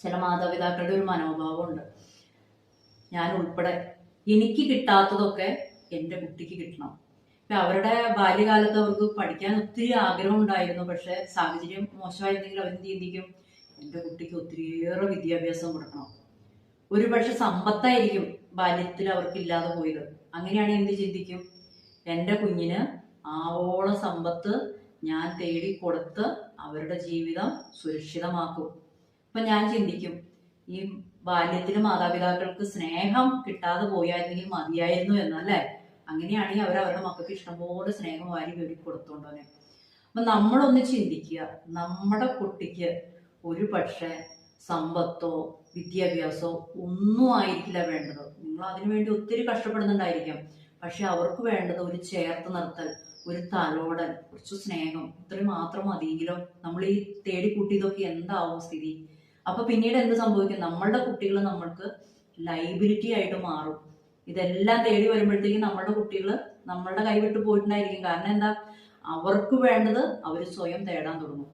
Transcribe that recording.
ചില മാതാപിതാക്കളുടെ ഒരു മനോഭാവമുണ്ട്, ഞാൻ ഉൾപ്പെടെ എനിക്ക് കിട്ടാത്തതൊക്കെ എൻ്റെ കുട്ടിക്ക് കിട്ടണം. ഇപ്പൊ അവരുടെ ബാല്യകാലത്ത് അവർക്ക് പഠിക്കാൻ ഒത്തിരി ആഗ്രഹം ഉണ്ടായിരുന്നു. പക്ഷെ സാഹചര്യം മോശമായിരുന്നെങ്കിൽ അവർ ചിന്തിക്കും, എൻ്റെ കുട്ടിക്ക് ഒത്തിരിയേറെ വിദ്യാഭ്യാസം കൊടുക്കണം. ഒരു പക്ഷെ സമ്പത്തായിരിക്കും ബാല്യത്തിൽ അവർക്ക് ഇല്ലാതെ പോയത്. അങ്ങനെയാണ് എന്ത് ചിന്തിക്കും, എൻ്റെ കുഞ്ഞിന് ആവോളം സമ്പത്ത് ഞാൻ തേടി കൊടുത്ത് അവരുടെ ജീവിതം സുരക്ഷിതമാക്കും. അപ്പൊ ഞാൻ ചിന്തിക്കും, ഈ ബാല്യത്തിൽ മാതാപിതാക്കൾക്ക് സ്നേഹം കിട്ടാതെ പോയായിരുന്നെങ്കിൽ മതിയായിരുന്നു എന്നല്ലേ. അങ്ങനെയാണെങ്കിൽ അവർ അവരുടെ മക്കൾക്ക് ഇഷ്ടംപോലെ സ്നേഹം വാരി വേടി കൊടുത്തോണ്ടോനെ. അപ്പൊ നമ്മളൊന്ന് ചിന്തിക്കുക, നമ്മുടെ കുട്ടിക്ക് ഒരു പക്ഷെ സമ്പത്തോ വിദ്യാഭ്യാസമോ ഒന്നും ആയിരിക്കില്ല വേണ്ടത്. നിങ്ങൾ അതിനുവേണ്ടി ഒത്തിരി കഷ്ടപ്പെടുന്നുണ്ടായിരിക്കാം. പക്ഷെ അവർക്ക് വേണ്ടത് ഒരു ചേർത്ത് നിർത്തൽ, ഒരു തലോടൽ, കുറച്ച് സ്നേഹം, ഇത്രയും മാത്രം മതിയെങ്കിലോ. നമ്മൾ ഈ തേടി കൂട്ടിയതൊക്കെ എന്താവും സ്ഥിതി? അപ്പൊ പിന്നീട് എന്ത് സംഭവിക്കും, നമ്മളുടെ കുട്ടികൾ നമ്മൾക്ക് ലൈബിലിറ്റി ആയിട്ട് മാറും. ഇതെല്ലാം തേടി വരുമ്പോഴത്തേക്കും നമ്മളുടെ കുട്ടികൾ നമ്മളുടെ കൈവിട്ട് പോയിട്ടുണ്ടായിരിക്കും. കാരണം എന്താ, അവർക്ക് വേണ്ടത് അവർ സ്വയം തേടാൻ തുടങ്ങും.